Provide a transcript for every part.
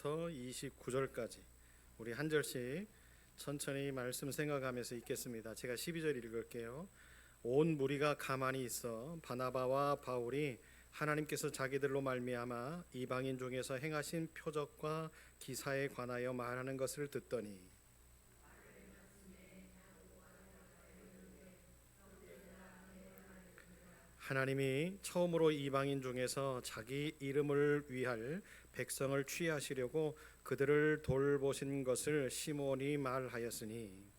1절부터 29절까지 우리 한 절씩 천천히 말씀 생각하면서 읽겠습니다. 제가 12절 읽을게요. 온 무리가 가만히 있어 바나바와 바울이 하나님께서 자기들로 말미암아 이방인 중에서 행하신 표적과 기사에 관하여 말하는 것을 듣더니 하나님이 처음으로 이방인 중에서 자기 이름을 위할 백성을 취하시려고 그들을 돌보신 것을 시몬이 말하였으니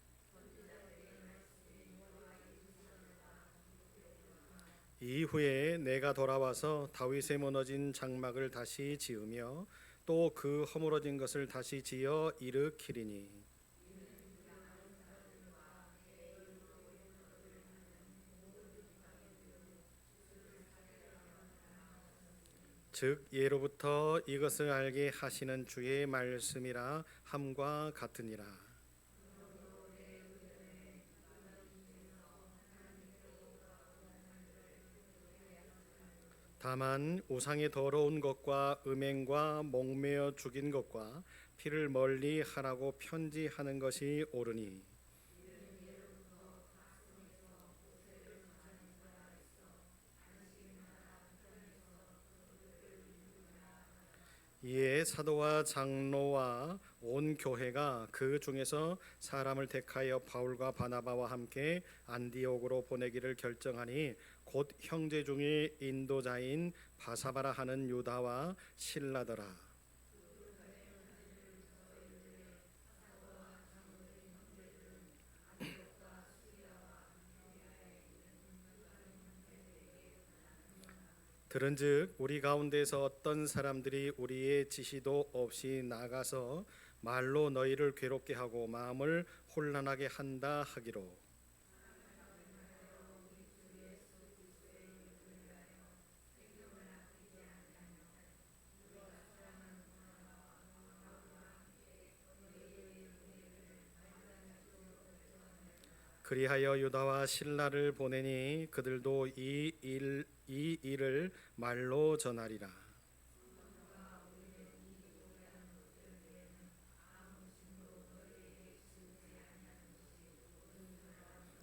이후에 내가 돌아와서 다윗의 무너진 장막을 다시 지으며 또 그 허물어진 것을 다시 지어 일으키리니 즉 예로부터 이것을 알게 하시는 주의 말씀이라 함과 같으니라. 다만 우상의 더러운 것과 음행과 목매어 죽인 것과 피를 멀리 하라고 편지하는 것이 옳으니 이에 사도와 장로와 온 교회가 그 중에서 사람을 택하여 바울과 바나바와 함께 안디옥으로 보내기를 결정하니 곧 형제 중에 인도자인 바사바라 하는 유다와 실라더라. 들은즉 우리 가운데서 어떤 사람들이 우리의 지시도 없이 나가서 말로 너희를 괴롭게 하고 마음을 혼란하게 한다 하기로 그리하여 유다와 실라를 보내니 그들도 이 일을 말로 전하리라.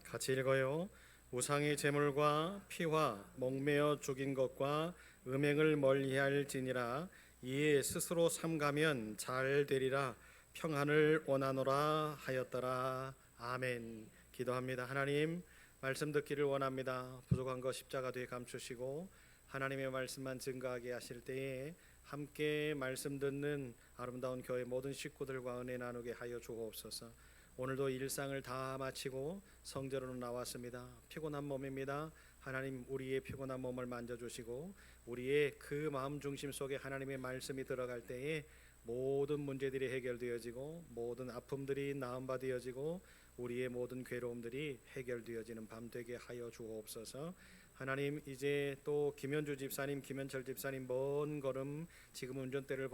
같이 읽어요. 우상의 제물과 피와 목매어 죽인 것과 음행을 멀리할지니라. 이에 스스로 삼가면 잘 되리라. 평안을 원하노라 하였더라. 아멘. 기도합니다. 하나님, 말씀 듣기를 원합니다. 부족한 것 십자가 뒤에 감추시고 하나님의 말씀만 증거하게 하실 때에 함께 말씀 듣는 아름다운 교회 모든 식구들과 은혜 나누게 하여 주옵소서. 오늘도 일상을 다 마치고 성전으로 나왔습니다. 피곤한 몸입니다. 하나님, 우리의 피곤한 몸을 만져주시고 우리의 그 마음 중심 속에 하나님의 말씀이 들어갈 때에 모든 문제들이 해결되어지고 모든 아픔들이 나음받아지고 우리의 모든 괴로움들이 해결되어지는 밤 되게 하여 주옵소서. 하나님, 이제 또 김현주 집사님, 김현철 집사님 먼 걸음 지금 운전대를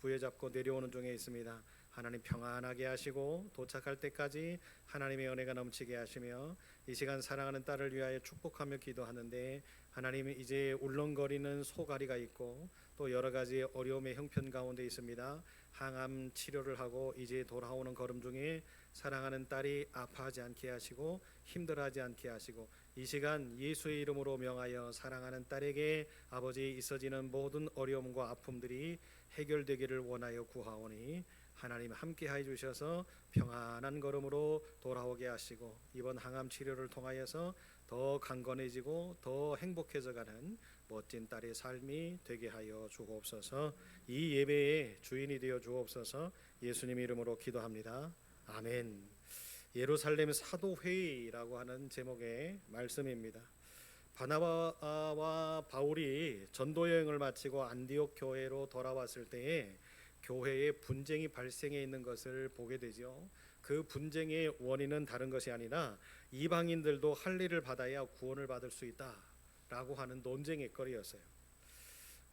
부여잡고 내려오는 중에 있습니다. 하나님 평안하게 하시고 도착할 때까지 하나님의 은혜가 넘치게 하시며 이 시간 사랑하는 딸을 위하여 축복하며 기도하는데 하나님, 이제 울렁거리는 소가리가 있고 또 여러 가지 어려움의 형편 가운데 있습니다. 항암 치료를 하고 이제 돌아오는 걸음 중에 사랑하는 딸이 아파하지 않게 하시고 힘들어하지 않게 하시고 이 시간 예수의 이름으로 명하여 사랑하는 딸에게 아버지 있어지는 모든 어려움과 아픔들이 해결되기를 원하여 구하오니 하나님 함께 해 주셔서 평안한 걸음으로 돌아오게 하시고 이번 항암 치료를 통하여서 더 강건해지고 더 행복해져가는 멋진 딸의 삶이 되게 하여 주옵소서. 이 예배의 주인이 되어 주옵소서. 예수님 이름으로 기도합니다. 아멘. 예루살렘 사도회의라고 하는 제목의 말씀입니다. 바나바와 바울이 전도 여행을 마치고 안디옥 교회로 돌아왔을 때에 교회에 분쟁이 발생해 있는 것을 보게 되죠. 그 분쟁의 원인은 다른 것이 아니라 이방인들도 할례를 받아야 구원을 받을 수 있다라고 하는 논쟁의 거리였어요.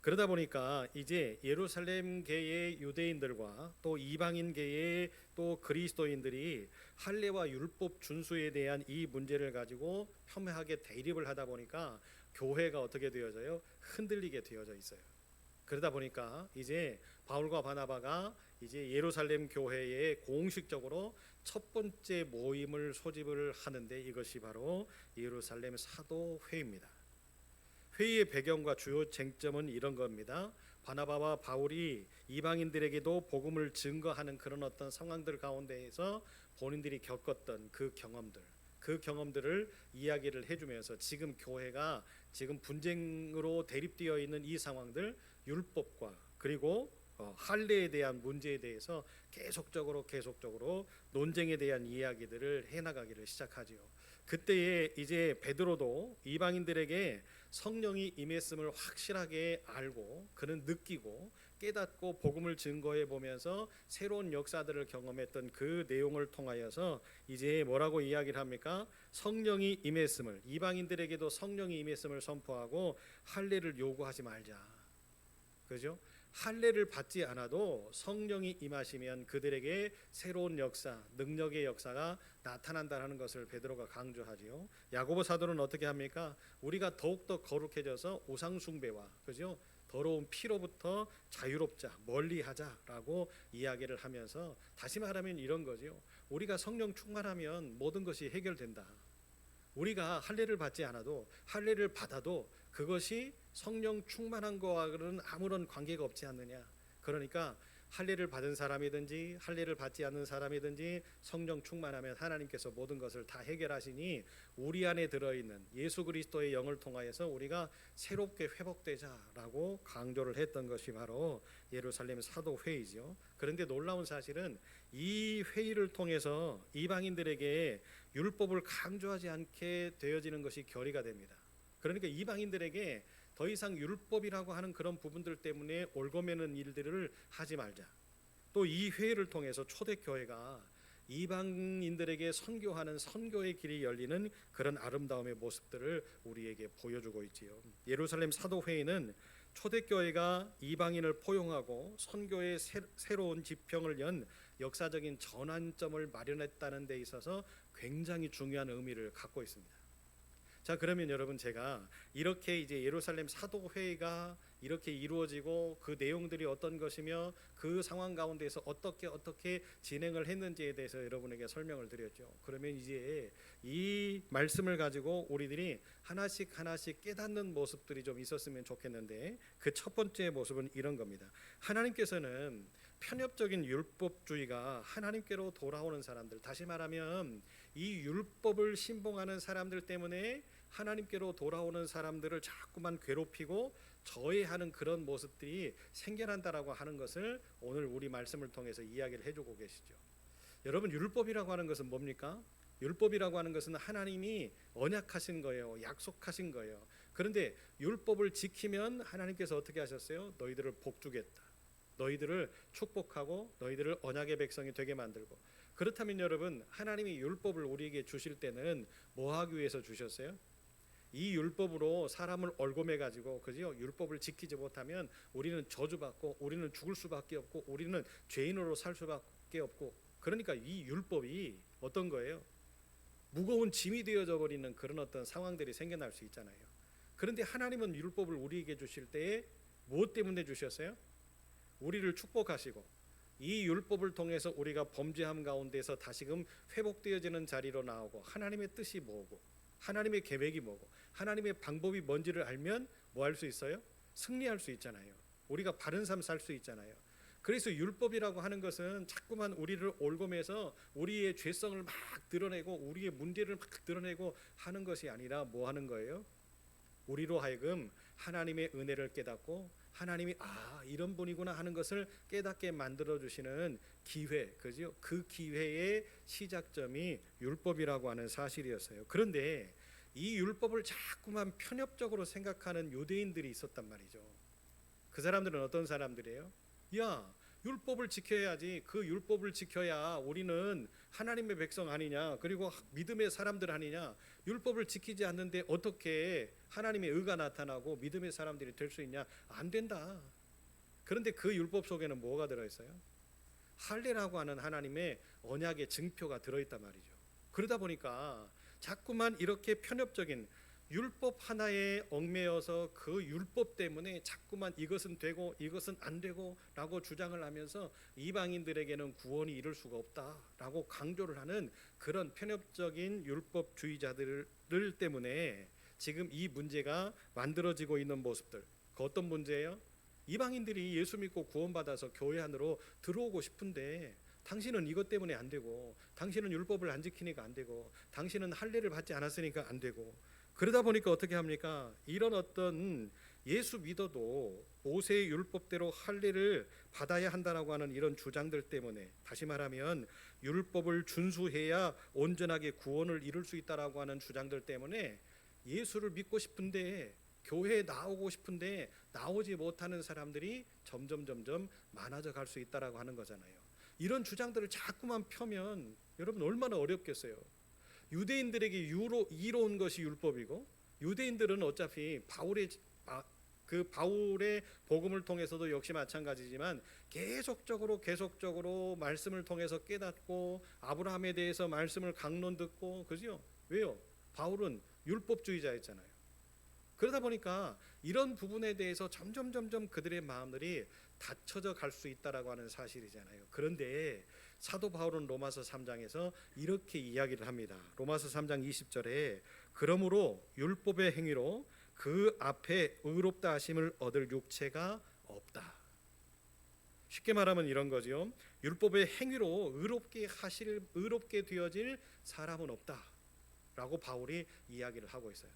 그러다 보니까 이제 예루살렘계의 유대인들과 또 이방인계의 또 그리스도인들이 할례와 율법 준수에 대한 이 문제를 가지고 혐오하게 대립을 하다 보니까 교회가 어떻게 되어져요? 흔들리게 되어져 있어요. 그러다 보니까 이제 바울과 바나바가 이제 예루살렘 교회에 공식적으로 첫 번째 모임을 소집을 하는데, 이것이 바로 예루살렘 사도회의입니다. 회의의 배경과 주요 쟁점은 이런 겁니다. 바나바와 바울이 이방인들에게도 복음을 증거하는 그런 어떤 상황들 가운데에서 본인들이 겪었던 그 경험들을 이야기를 해주면서 지금 교회가 지금 분쟁으로 대립되어 있는 이 상황들, 율법과 그리고 할례에 대한 문제에 대해서 계속적으로 논쟁에 대한 이야기들을 해나가기를 시작하지요. 그때에 이제 베드로도 이방인들에게 성령이 임했음을 확실하게 알고, 그는 느끼고 깨닫고 복음을 증거해 보면서 새로운 역사들을 경험했던 그 내용을 통하여서 이제 뭐라고 이야기를 합니까? 성령이 임했음을, 이방인들에게도 성령이 임했음을 선포하고 할례를 요구하지 말자. 그죠? 할례를 받지 않아도 성령이 임하시면 그들에게 새로운 역사, 능력의 역사가 나타난다는 것을 베드로가 강조하지요. 야고보 사도는 어떻게 합니까? 우리가 더욱더 거룩해져서 우상 숭배와, 그죠? 더러운 피로부터 자유롭자, 멀리하자라고 이야기를 하면서, 다시 말하면 이런 거죠. 우리가 성령 충만하면 모든 것이 해결된다. 우리가 할례를 받지 않아도, 할례를 받아도 그것이 성령 충만한 거와는 아무런 관계가 없지 않느냐. 그러니까 할례를 받은 사람이든지 할례를 받지 않는 사람이든지 성령 충만하면 하나님께서 모든 것을 다 해결하시니 우리 안에 들어있는 예수 그리스도의 영을 통하여서 우리가 새롭게 회복되자라고 강조를 했던 것이 바로 예루살렘 사도회의죠. 그런데 놀라운 사실은 이 회의를 통해서 이방인들에게 율법을 강조하지 않게 되어지는 것이 결의가 됩니다. 그러니까 이방인들에게 더 이상 율법이라고 하는 그런 부분들 때문에 올고매는 일들을 하지 말자. 또 이 회의를 통해서 초대교회가 이방인들에게 선교하는 선교의 길이 열리는 그런 아름다움의 모습들을 우리에게 보여주고 있지요. 예루살렘 사도회의는 초대교회가 이방인을 포용하고 선교의 새로운 지평을 연 역사적인 전환점을 마련했다는 데 있어서 굉장히 중요한 의미를 갖고 있습니다. 자, 그러면 여러분, 제가 이렇게 이제 예루살렘 사도회의가 이렇게 이루어지고 그 내용들이 어떤 것이며 그 상황 가운데서 어떻게 진행을 했는지에 대해서 여러분에게 설명을 드렸죠. 그러면 이제 이 말씀을 가지고 우리들이 하나씩 깨닫는 모습들이 좀 있었으면 좋겠는데, 그 첫 번째 모습은 이런 겁니다. 하나님께서는 편협적인 율법주의가 하나님께로 돌아오는 사람들, 다시 말하면 이 율법을 신봉하는 사람들 때문에 하나님께로 돌아오는 사람들을 자꾸만 괴롭히고 저해하는 그런 모습들이 생겨난다라고 하는 것을 오늘 우리 말씀을 통해서 이야기를 해주고 계시죠. 여러분, 율법이라고 하는 것은 뭡니까? 율법이라고 하는 것은 하나님이 언약하신 거예요. 약속하신 거예요. 그런데 율법을 지키면 하나님께서 어떻게 하셨어요? 너희들을 복주겠다. 너희들을 축복하고 너희들을 언약의 백성이 되게 만들고. 그렇다면 여러분, 하나님이 율법을 우리에게 주실 때는 뭐 하기 위해서 주셨어요? 이 율법으로 사람을 얽어매 가지고, 그죠? 율법을 지키지 못하면 우리는 저주받고 우리는 죽을 수밖에 없고 우리는 죄인으로 살 수밖에 없고. 그러니까 이 율법이 어떤 거예요? 무거운 짐이 되어져 버리는 그런 어떤 상황들이 생겨날 수 있잖아요. 그런데 하나님은 율법을 우리에게 주실 때에 무엇 때문에 주셨어요? 우리를 축복하시고 이 율법을 통해서 우리가 범죄함 가운데서 다시금 회복되어지는 자리로 나오고, 하나님의 뜻이 뭐고 하나님의 계획이 뭐고 하나님의 방법이 뭔지를 알면 뭐 할 수 있어요? 승리할 수 있잖아요. 우리가 바른 삶 살 수 있잖아요. 그래서 율법이라고 하는 것은 자꾸만 우리를 얽어매서 우리의 죄성을 막 드러내고 우리의 문제를 막 드러내고 하는 것이 아니라 뭐 하는 거예요? 우리로 하여금 하나님의 은혜를 깨닫고 하나님이 이런 분이구나 하는 것을 깨닫게 만들어 주시는 기회, 그죠? 그 기회의 시작점이 율법이라고 하는 사실이었어요. 그런데 이 율법을 자꾸만 편협적으로 생각하는 유대인들이 있었단 말이죠. 그 사람들은 어떤 사람들이에요? 야, 율법을 지켜야지. 그 율법을 지켜야 우리는 하나님의 백성 아니냐, 그리고 믿음의 사람들 아니냐. 율법을 지키지 않는데 어떻게 하나님의 의가 나타나고 믿음의 사람들이 될 수 있냐? 안 된다. 그런데 그 율법 속에는 뭐가 들어있어요? 할례라고 하는 하나님의 언약의 증표가 들어있단 말이죠. 그러다 보니까 자꾸만 이렇게 편협적인 율법 하나에 얽매여서 그 율법 때문에 자꾸만 이것은 되고 이것은 안 되고라고 주장을 하면서 이방인들에게는 구원이 이룰 수가 없다라고 강조를 하는 그런 편협적인 율법주의자들 때문에 지금 이 문제가 만들어지고 있는 모습들. 그 어떤 문제예요? 이방인들이 예수 믿고 구원받아서 교회 안으로 들어오고 싶은데 당신은 이것 때문에 안 되고, 당신은 율법을 안 지키니까 안 되고, 당신은 할례를 받지 않았으니까 안 되고, 그러다 보니까 어떻게 합니까? 이런 어떤 예수 믿어도 모세의 율법대로 할례를 받아야 한다라고 하는 이런 주장들 때문에, 다시 말하면 율법을 준수해야 온전하게 구원을 이룰 수 있다라고 하는 주장들 때문에 예수를 믿고 싶은데, 교회에 나오고 싶은데 나오지 못하는 사람들이 점점 많아져 갈 수 있다라고 하는 거잖아요. 이런 주장들을 자꾸만 펴면 여러분 얼마나 어렵겠어요. 유대인들에게 이로운 것이 율법이고, 유대인들은 어차피 바울의 복음을 통해서도 역시 마찬가지지만 계속적으로 말씀을 통해서 깨닫고 아브라함에 대해서 말씀을 강론 듣고, 그죠? 왜요? 바울은 율법주의자였잖아요. 그러다 보니까 이런 부분에 대해서 점점 그들의 마음들이 닫혀져 갈 수 있다라고 하는 사실이잖아요. 그런데 사도 바울은 로마서 3장에서 이렇게 이야기를 합니다. 로마서 3장 20절에 그러므로 율법의 행위로 그 앞에 의롭다 하심을 얻을 육체가 없다. 쉽게 말하면 이런 거죠. 율법의 행위로 의롭게 되어질 사람은 없다라고 바울이 이야기를 하고 있어요.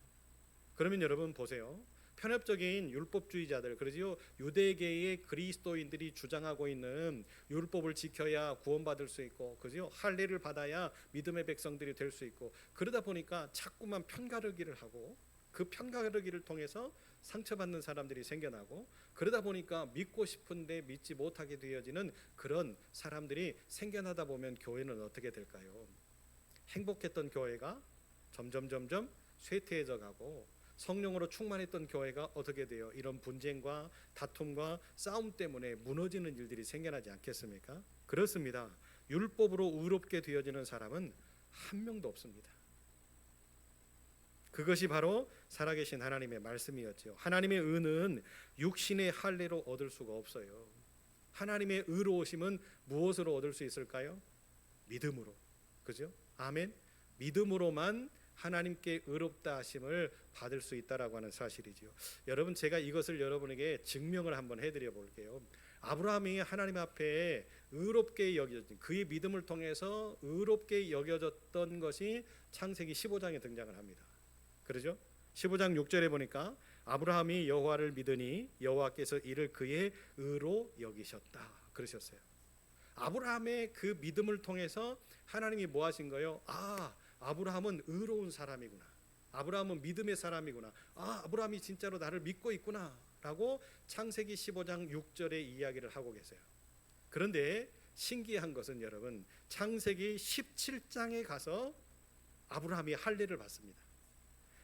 그러면 여러분 보세요. 편협적인 율법주의자들, 그러지요, 유대계의 그리스도인들이 주장하고 있는 율법을 지켜야 구원받을 수 있고, 그죠? 할례를 받아야 믿음의 백성들이 될 수 있고, 그러다 보니까 자꾸만 편가르기를 하고, 그 편가르기를 통해서 상처받는 사람들이 생겨나고, 그러다 보니까 믿고 싶은데 믿지 못하게 되어지는 그런 사람들이 생겨나다 보면 교회는 어떻게 될까요? 행복했던 교회가 점점 쇠퇴해져 가고, 성령으로 충만했던 교회가 어떻게 돼요? 이런 분쟁과 다툼과 싸움 때문에 무너지는 일들이 생겨나지 않겠습니까? 그렇습니다. 율법으로 의롭게 되어지는 사람은 한 명도 없습니다. 그것이 바로 살아계신 하나님의 말씀이었죠. 하나님의 의는 육신의 할례로 얻을 수가 없어요. 하나님의 의로우심은 무엇으로 얻을 수 있을까요? 믿음으로. 그죠? 아멘. 믿음으로만 하나님께 의롭다 하심을 받을 수 있다라고 하는 사실이지요. 여러분, 제가 이것을 여러분에게 증명을 한번 해드려 볼게요. 아브라함이 하나님 앞에 의롭게 여겨진, 그의 믿음을 통해서 의롭게 여겨졌던 것이 창세기 15장에 등장을 합니다. 그러죠? 15장 6절에 보니까 아브라함이 여호와를 믿으니 여호와께서 이를 그의 의로 여기셨다 그러셨어요. 아브라함의 그 믿음을 통해서 하나님이 뭐 하신 거예요? 아브라함은 의로운 사람이구나. 아브라함은 믿음의 사람이구나. 아브라함이 진짜로 나를 믿고 있구나 라고 창세기 15장 6절에 이야기를 하고 계세요. 그런데 신기한 것은 여러분, 창세기 17장에 가서 아브라함이 할례를 받습니다.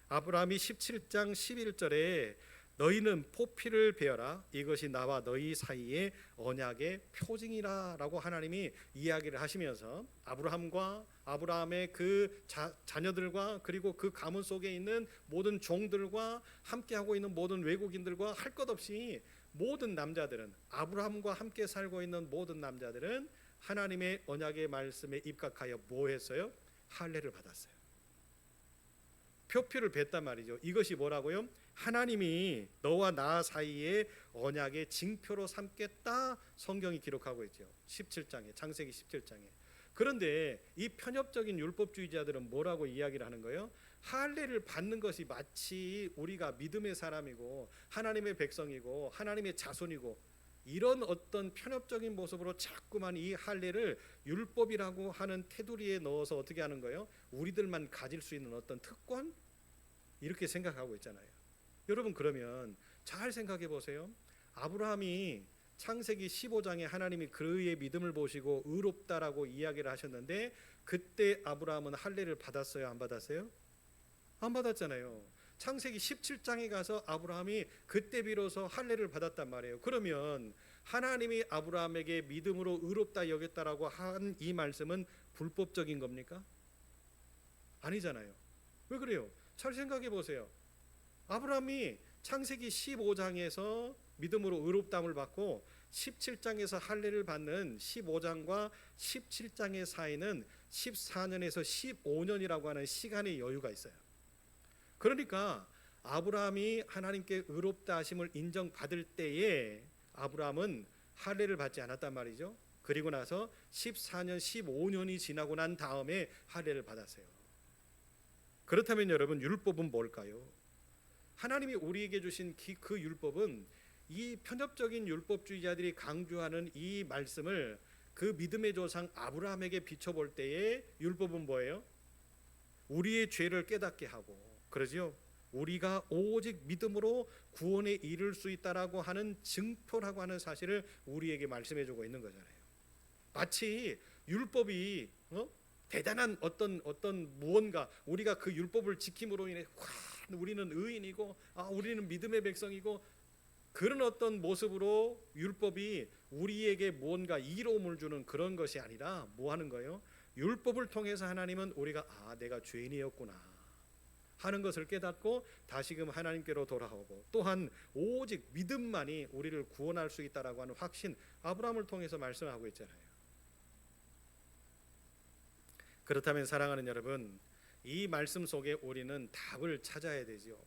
아브라함이 17장 11절에 너희는 포피를 베어라, 이것이 나와 너희 사이의 언약의 표징이라 라고 하나님이 이야기를 하시면서 아브라함과 아브라함의 그 자녀들과 그리고 그 가문 속에 있는 모든 종들과 함께하고 있는 모든 외국인들과 할 것 없이 모든 남자들은, 아브라함과 함께 살고 있는 모든 남자들은 하나님의 언약의 말씀에 입각하여 뭐 했어요? 할례를 받았어요. 표피를 뱉단 말이죠. 이것이 뭐라고요? 하나님이 너와 나 사이에 언약의 징표로 삼겠다 성경이 기록하고 있죠. 17장에, 창세기 17장에. 그런데 이 편협적인 율법주의자들은 뭐라고 이야기를 하는 거예요? 할례를 받는 것이 마치 우리가 믿음의 사람이고 하나님의 백성이고 하나님의 자손이고, 이런 어떤 편협적인 모습으로 자꾸만 이 할례를 율법이라고 하는 테두리에 넣어서 어떻게 하는 거예요? 우리들만 가질 수 있는 어떤 특권? 이렇게 생각하고 있잖아요. 여러분, 그러면 잘 생각해 보세요. 아브라함이 창세기 15장에 하나님이 그의 믿음을 보시고 의롭다라고 이야기를 하셨는데, 그때 아브라함은 할례를 받았어요? 안 받았어요? 안 받았잖아요. 창세기 17장에 가서 아브라함이 그때 비로소 할례를 받았단 말이에요. 그러면 하나님이 아브라함에게 믿음으로 의롭다 여겼다라고 한 이 말씀은 불법적인 겁니까? 아니잖아요. 왜 그래요? 잘 생각해 보세요. 아브라함이 창세기 15장에서 믿음으로 의롭다함을 받고 17장에서 할례를 받는 15장과 17장의 사이는 14년에서 15년이라고 하는 시간의 여유가 있어요. 그러니까 아브라함이 하나님께 의롭다 하심을 인정받을 때에 아브라함은 할례를 받지 않았단 말이죠. 그리고 나서 14년 15년이 지나고 난 다음에 할례를 받았어요. 그렇다면 여러분, 율법은 뭘까요? 하나님이 우리에게 주신 그 율법은 이 편협적인 율법주의자들이 강조하는 이 말씀을 그 믿음의 조상 아브라함에게 비춰볼 때에 율법은 뭐예요? 우리의 죄를 깨닫게 하고, 그러죠? 우리가 오직 믿음으로 구원에 이를 수 있다라고 하는 증표라고 하는 사실을 우리에게 말씀해주고 있는 거잖아요. 마치 율법이 대단한 어떤 무언가, 우리가 그 율법을 지킴으로 인해 우리는 의인이고 우리는 믿음의 백성이고, 그런 어떤 모습으로 율법이 우리에게 무언가 이로움을 주는 그런 것이 아니라 뭐 하는 거예요? 율법을 통해서 하나님은 우리가 내가 죄인이었구나 하는 것을 깨닫고 다시금 하나님께로 돌아오고, 또한 오직 믿음만이 우리를 구원할 수 있다라고 하는 확신, 아브라함을 통해서 말씀하고 있잖아요. 그렇다면 사랑하는 여러분, 이 말씀 속에 우리는 답을 찾아야 되죠.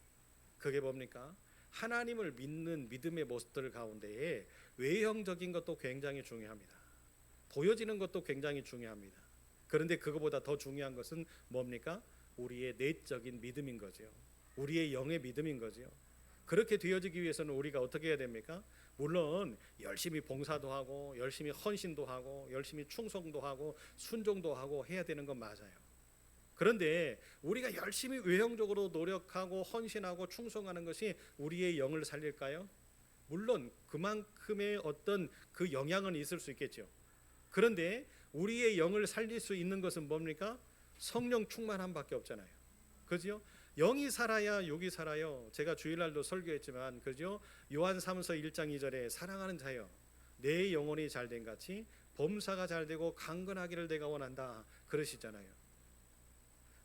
그게 뭡니까? 하나님을 믿는 믿음의 모습들 가운데에 외형적인 것도 굉장히 중요합니다. 보여지는 것도 굉장히 중요합니다. 그런데 그거보다 더 중요한 것은 뭡니까? 우리의 내적인 믿음인 거죠. 우리의 영의 믿음인 거죠. 그렇게 되어지기 위해서는 우리가 어떻게 해야 됩니까? 물론 열심히 봉사도 하고 열심히 헌신도 하고 열심히 충성도 하고 순종도 하고 해야 되는 건 맞아요. 그런데 우리가 열심히 외형적으로 노력하고 헌신하고 충성하는 것이 우리의 영을 살릴까요? 물론 그만큼의 어떤 그 영향은 있을 수 있겠죠. 그런데 우리의 영을 살릴 수 있는 것은 뭡니까? 성령 충만함밖에 없잖아요. 그죠? 영이 살아야 육이 살아요. 제가 주일날도 설교했지만, 그죠? 요한사무서 1장 2절에 사랑하는 자여, 내 영혼이 잘된 같이 범사가 잘되고 강건하기를 내가 원한다 그러시잖아요.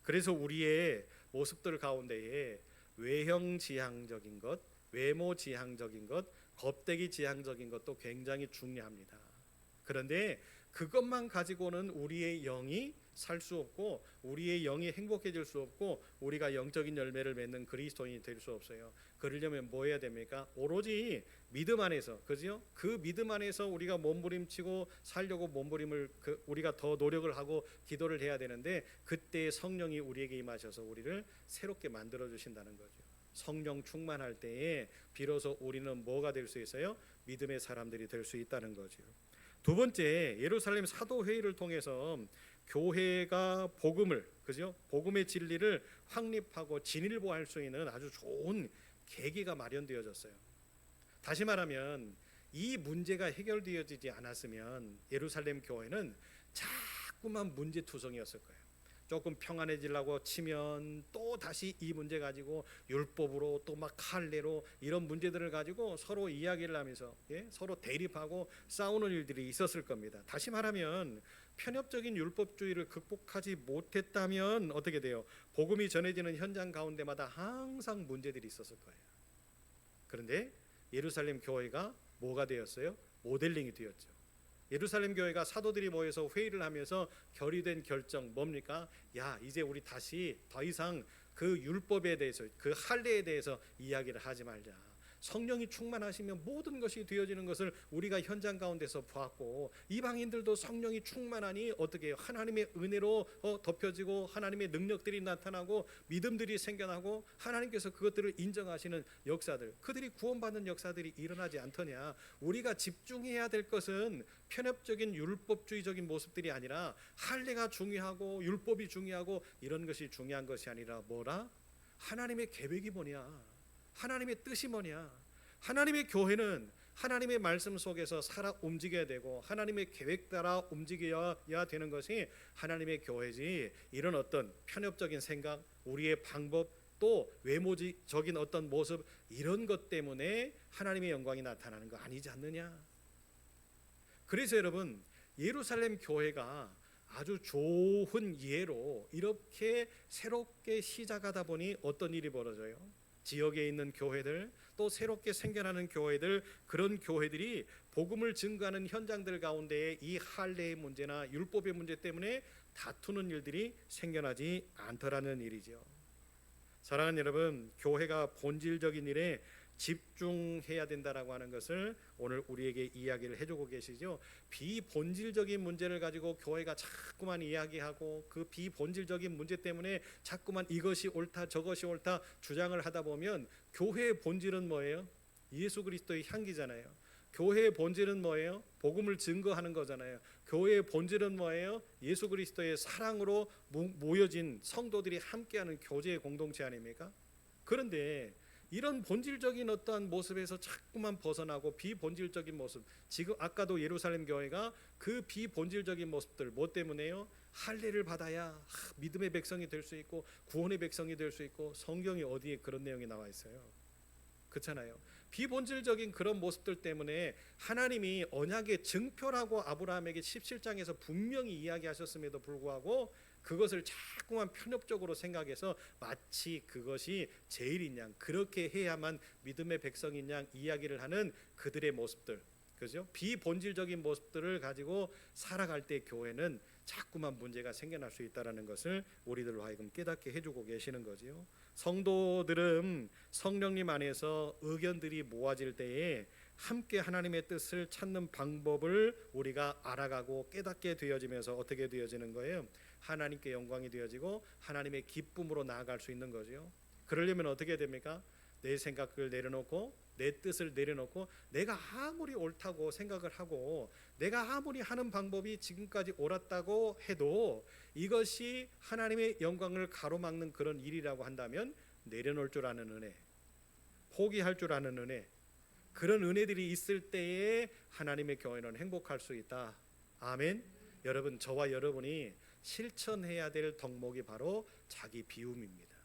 그래서 우리의 모습들 가운데에 외형지향적인 것, 외모지향적인 것, 겁대기 지향적인 것도 굉장히 중요합니다. 그런데 그것만 가지고는 우리의 영이 살 수 없고 우리의 영이 행복해질 수 없고 우리가 영적인 열매를 맺는 그리스도인이 될 수 없어요. 그러려면 뭐 해야 됩니까? 오로지 믿음 안에서, 그죠? 그 믿음 안에서 우리가 몸부림치고 살려고 우리가 더 노력을 하고 기도를 해야 되는데, 그때 성령이 우리에게 임하셔서 우리를 새롭게 만들어 주신다는 거죠. 성령 충만할 때에 비로소 우리는 뭐가 될 수 있어요? 믿음의 사람들이 될 수 있다는 거죠. 두 번째, 예루살렘 사도회의를 통해서 교회가 복음을, 그죠? 복음의 진리를 확립하고 진일보할 수 있는 아주 좋은 계기가 마련되어졌어요. 다시 말하면 이 문제가 해결되어지지 않았으면 예루살렘 교회는 자꾸만 문제투성이었을 거예요. 조금 평안해지려고 치면 또 다시 이 문제 가지고 율법으로 또 막 할례로 이런 문제들을 가지고 서로 이야기를 하면서 서로 대립하고 싸우는 일들이 있었을 겁니다. 다시 말하면 편협적인 율법주의를 극복하지 못했다면 어떻게 돼요? 복음이 전해지는 현장 가운데마다 항상 문제들이 있었을 거예요. 그런데 예루살렘 교회가 뭐가 되었어요? 모델링이 되었죠. 예루살렘 교회가 사도들이 모여서 회의를 하면서 결의된 결정 뭡니까? 이제 우리 다시 더 이상 그 율법에 대해서, 그 할례에 대해서 이야기를 하지 말자. 성령이 충만하시면 모든 것이 되어지는 것을 우리가 현장 가운데서 보았고, 이방인들도 성령이 충만하니 어떻게 해요? 하나님의 은혜로 덮여지고 하나님의 능력들이 나타나고 믿음들이 생겨나고 하나님께서 그것들을 인정하시는 역사들, 그들이 구원받는 역사들이 일어나지 않더냐. 우리가 집중해야 될 것은 편협적인 율법주의적인 모습들이 아니라 할례가 중요하고 율법이 중요하고 이런 것이 중요한 것이 아니라 뭐라? 하나님의 계획이 뭐냐? 하나님의 뜻이 뭐냐? 하나님의 교회는 하나님의 말씀 속에서 살아 움직여야 되고 하나님의 계획 따라 움직여야 되는 것이 하나님의 교회지, 이런 어떤 편협적인 생각, 우리의 방법, 또 외모적인 어떤 모습, 이런 것 때문에 하나님의 영광이 나타나는 거 아니지 않느냐? 그래서 여러분, 예루살렘 교회가 아주 좋은 예로 이렇게 새롭게 시작하다 보니 어떤 일이 벌어져요? 지역에 있는 교회들, 또 새롭게 생겨나는 교회들, 그런 교회들이 복음을 증거하는 현장들 가운데에 이 할례의 문제나 율법의 문제 때문에 다투는 일들이 생겨나지 않더라는 일이죠. 사랑하는 여러분, 교회가 본질적인 일에 집중해야 된다라고 하는 것을 오늘 우리에게 이야기를 해주고 계시죠. 비본질적인 문제를 가지고 교회가 자꾸만 이야기하고 그 비본질적인 문제 때문에 자꾸만 이것이 옳다 저것이 옳다 주장을 하다 보면 교회의 본질은 뭐예요? 예수 그리스도의 향기잖아요. 교회의 본질은 뭐예요? 복음을 증거하는 거잖아요. 교회의 본질은 뭐예요? 예수 그리스도의 사랑으로 모여진 성도들이 함께하는 교제의 공동체 아닙니까? 그런데 이런 본질적인 어떠한 모습에서 자꾸만 벗어나고 비본질적인 모습, 지금 아까도 예루살렘 교회가 그 비본질적인 모습들 뭐 때문에요? 할례를 받아야 믿음의 백성이 될 수 있고 구원의 백성이 될 수 있고, 성경이 어디에 그런 내용이 나와 있어요? 그렇잖아요. 비본질적인 그런 모습들 때문에 하나님이 언약의 증표라고 아브라함에게 17장에서 분명히 이야기하셨음에도 불구하고 그것을 자꾸만 편협적으로 생각해서 마치 그것이 제일인 양, 그렇게 해야만 믿음의 백성인 양 이야기를 하는 그들의 모습들, 그죠? 비본질적인 모습들을 가지고 살아갈 때 교회는 자꾸만 문제가 생겨날 수 있다는 것을 우리들로 하여금 깨닫게 해주고 계시는 거지요. 성도들은 성령님 안에서 의견들이 모아질 때에 함께 하나님의 뜻을 찾는 방법을 우리가 알아가고 깨닫게 되어지면서 어떻게 되어지는 거예요? 하나님께 영광이 되어지고 하나님의 기쁨으로 나아갈 수 있는 거죠. 그러려면 어떻게 됩니까? 내 생각을 내려놓고 내 뜻을 내려놓고 내가 아무리 옳다고 생각을 하고 내가 아무리 하는 방법이 지금까지 옳았다고 해도 이것이 하나님의 영광을 가로막는 그런 일이라고 한다면 내려놓을 줄 아는 은혜, 포기할 줄 아는 은혜, 그런 은혜들이 있을 때에 하나님의 교회는 행복할 수 있다. 아멘. 여러분, 저와 여러분이 실천해야 될 덕목이 바로 자기 비움입니다.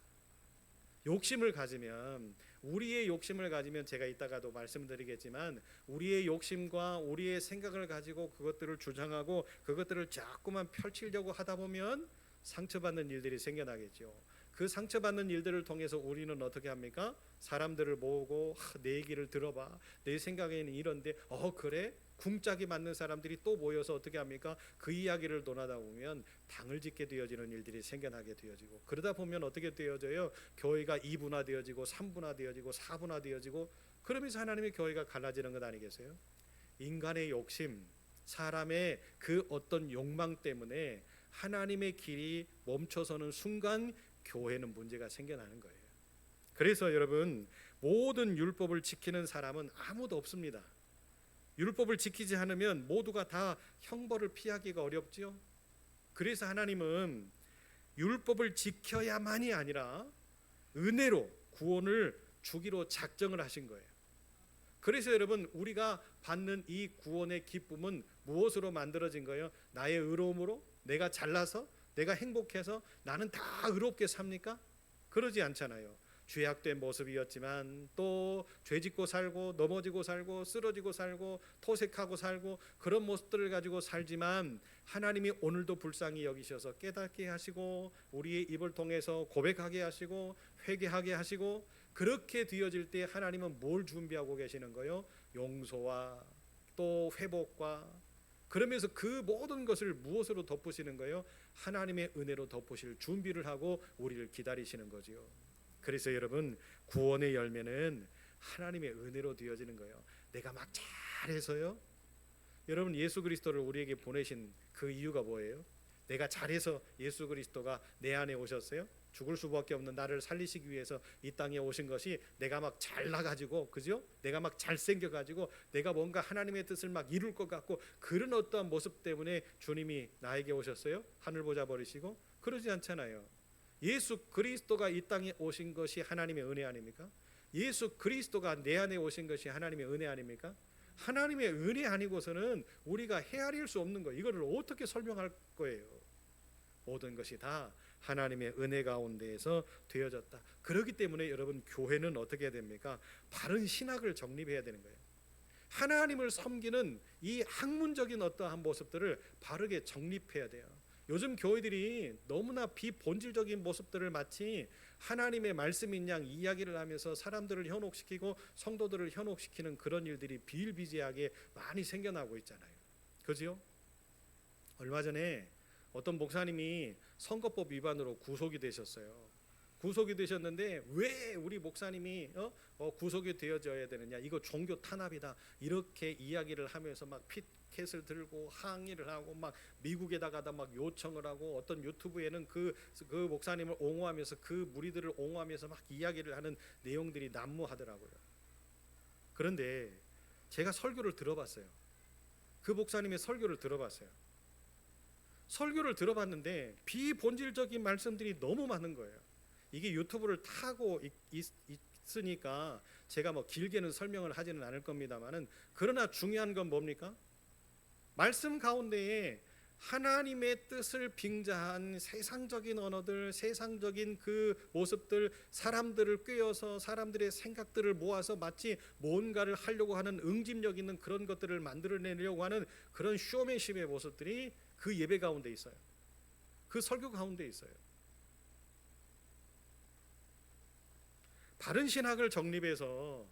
욕심을 가지면, 우리의 욕심을 가지면, 제가 이따가도 말씀드리겠지만 우리의 욕심과 우리의 생각을 가지고 그것들을 주장하고 그것들을 자꾸만 펼치려고 하다 보면 상처받는 일들이 생겨나겠죠. 그 상처받는 일들을 통해서 우리는 어떻게 합니까? 사람들을 모으고 내 얘기를 들어봐, 내 생각에는 이런데 그래? 궁짝이 맞는 사람들이 또 모여서 어떻게 합니까? 그 이야기를 논하다 보면 당을 짓게 되어지는 일들이 생겨나게 되어지고, 그러다 보면 어떻게 되어져요? 교회가 2분화 되어지고 3분화 되어지고 4분화 되어지고, 그러면서 하나님의 교회가 갈라지는 것 아니겠어요? 인간의 욕심, 사람의 그 어떤 욕망 때문에 하나님의 길이 멈춰서는 순간 교회는 문제가 생겨나는 거예요. 그래서 여러분, 모든 율법을 지키는 사람은 아무도 없습니다. 율법을 지키지 않으면 모두가 다 형벌을 피하기가 어렵죠. 그래서 하나님은 율법을 지켜야만이 아니라 은혜로 구원을 주기로 작정을 하신 거예요. 그래서 여러분, 우리가 받는 이 구원의 기쁨은 무엇으로 만들어진 거예요? 나의 의로움으로? 내가 잘나서? 내가 행복해서 나는 다 의롭게 삽니까? 그러지 않잖아요. 죄악된 모습이었지만 또 죄짓고 살고 넘어지고 살고 쓰러지고 살고 토색하고 살고 그런 모습들을 가지고 살지만 하나님이 오늘도 불쌍히 여기셔서 깨닫게 하시고 우리의 입을 통해서 고백하게 하시고 회개하게 하시고, 그렇게 되어질 때 하나님은 뭘 준비하고 계시는 거예요? 용서와 또 회복과, 그러면서 그 모든 것을 무엇으로 덮으시는 거예요? 하나님의 은혜로 덮으실 준비를 하고 우리를 기다리시는 거지요. 그래서 여러분, 구원의 열매는 하나님의 은혜로 되어지는 거예요. 내가 막 잘해서요? 여러분, 예수 그리스도를 우리에게 보내신 그 이유가 뭐예요? 내가 잘해서 예수 그리스도가 내 안에 오셨어요? 죽을 수밖에 없는 나를 살리시기 위해서 이 땅에 오신 것이 내가 막 잘나가지고, 그죠? 내가 막 잘생겨가지고 내가 뭔가 하나님의 뜻을 막 이룰 것 같고 그런 어떠한 모습 때문에 주님이 나에게 오셨어요? 하늘 보자 버리시고? 그러지 않잖아요. 예수 그리스도가 이 땅에 오신 것이 하나님의 은혜 아닙니까? 예수 그리스도가 내 안에 오신 것이 하나님의 은혜 아닙니까? 하나님의 은혜 아니고서는 우리가 헤아릴 수 없는 거, 이거를 어떻게 설명할 거예요? 모든 것이 다 하나님의 은혜 가운데에서 되어졌다. 그렇기 때문에 여러분, 교회는 어떻게 해야 됩니까? 바른 신학을 정립해야 되는 거예요. 하나님을 섬기는 이 학문적인 어떠한 모습들을 바르게 정립해야 돼요. 요즘 교회들이 너무나 비본질적인 모습들을 마치 하나님의 말씀인 양 이야기를 하면서 사람들을 현혹시키고 성도들을 현혹시키는 그런 일들이 비일비재하게 많이 생겨나고 있잖아요. 그죠? 얼마 전에 어떤 목사님이 선거법 위반으로 구속이 되셨어요. 구속이 되셨는데 왜 우리 목사님이 구속이 되어져야 되느냐, 이거 종교 탄압이다, 이렇게 이야기를 하면서 막 피켓을 들고 항의를 하고 막 미국에다가 막 요청을 하고, 어떤 유튜브에는 그 목사님을 옹호하면서 그 무리들을 옹호하면서 막 이야기를 하는 내용들이 난무하더라고요. 그런데 제가 설교를 들어봤어요. 그 목사님의 설교를 들어봤어요. 설교를 들어봤는데 비본질적인 말씀들이 너무 많은 거예요. 이게 유튜브를 타고 있으니까 제가 뭐 길게는 설명을 하지는 않을 겁니다만은, 그러나 중요한 건 뭡니까? 말씀 가운데에 하나님의 뜻을 빙자한 세상적인 언어들, 세상적인 그 모습들, 사람들을 꿰어서 사람들의 생각들을 모아서 마치 뭔가를 하려고 하는 응집력 있는 그런 것들을 만들어내려고 하는 그런 쇼맨십의 모습들이 그 예배 가운데 있어요. 그 설교 가운데 있어요. 바른 신학을 정립해서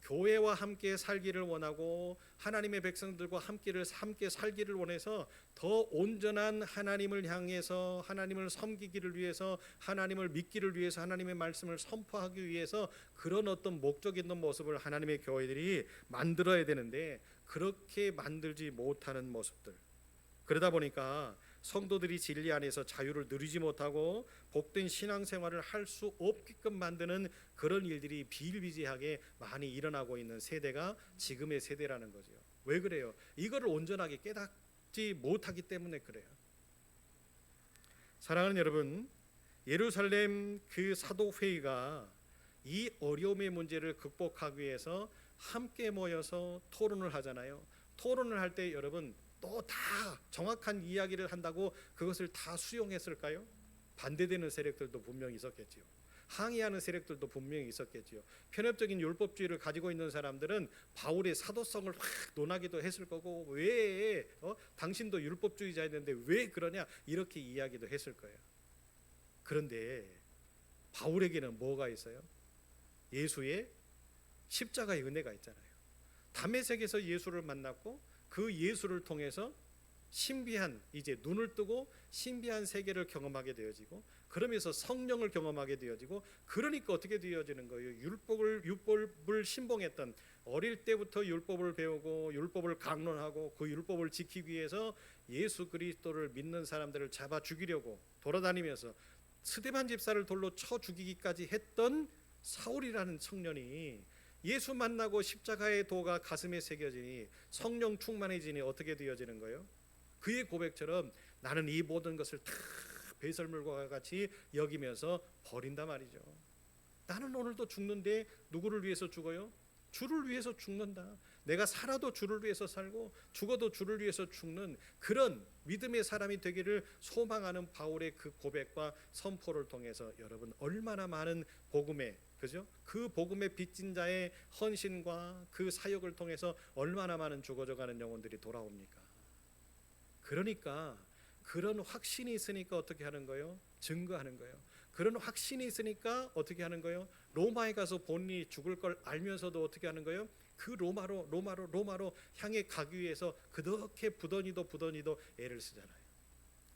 교회와 함께 살기를 원하고 하나님의 백성들과 함께 살기를 원해서 더 온전한 하나님을 향해서 하나님을 섬기기를 위해서, 하나님을 믿기를 위해서, 하나님의 말씀을 선포하기 위해서 그런 어떤 목적 있는 모습을 하나님의 교회들이 만들어야 되는데, 그렇게 만들지 못하는 모습들, 그러다 보니까 성도들이 진리 안에서 자유를 누리지 못하고 복된 신앙생활을 할 수 없게끔 만드는 그런 일들이 비일비재하게 많이 일어나고 있는 세대가 지금의 세대라는 거죠. 왜 그래요? 이거를 온전하게 깨닫지 못하기 때문에 그래요. 사랑하는 여러분, 예루살렘 그 사도회의가 이 어려움의 문제를 극복하기 위해서 함께 모여서 토론을 하잖아요. 토론을 할 때 여러분, 또 다 정확한 이야기를 한다고 그것을 다 수용했을까요? 반대되는 세력들도 분명히 있었겠지요. 항의하는 세력들도 분명히 있었겠지요. 편협적인 율법주의를 가지고 있는 사람들은 바울의 사도성을 확 논하기도 했을 거고, 왜 당신도 율법주의자였는데 왜 그러냐, 이렇게 이야기도 했을 거예요. 그런데 바울에게는 뭐가 있어요? 예수의 십자가의 은혜가 있잖아요. 다메섹에서 예수를 만났고 그 예수를 통해서 신비한, 이제 눈을 뜨고 신비한 세계를 경험하게 되어지고, 그러면서 성령을 경험하게 되어지고, 그러니까 어떻게 되어지는 거예요? 율법을 신봉했던, 어릴 때부터 율법을 배우고 율법을 강론하고 그 율법을 지키기 위해서 예수 그리스도를 믿는 사람들을 잡아 죽이려고 돌아다니면서 스데반 집사를 돌로 쳐 죽이기까지 했던 사울이라는 청년이 예수 만나고 십자가의 도가 가슴에 새겨지니 성령 충만해지니 어떻게 되어지는 거예요? 그의 고백처럼 나는 이 모든 것을 다 배설물과 같이 여기면서 버린단 말이죠. 나는 오늘도 죽는데 누구를 위해서 죽어요? 주를 위해서 죽는다. 내가 살아도 주를 위해서 살고 죽어도 주를 위해서 죽는 그런 믿음의 사람이 되기를 소망하는 바울의 그 고백과 선포를 통해서 여러분, 얼마나 많은 복음의, 그죠? 그 복음의 빚진 자의 헌신과 그 사역을 통해서 얼마나 많은 죽어져가는 영혼들이 돌아옵니까? 그러니까 그런 확신이 있으니까 어떻게 하는 거예요? 증거하는 거예요. 그런 확신이 있으니까 어떻게 하는 거예요? 로마에 가서 본인이 죽을 걸 알면서도 어떻게 하는 거예요? 그 로마로 향해 가기 위해서 그렇게 부더니도 애를 쓰잖아요.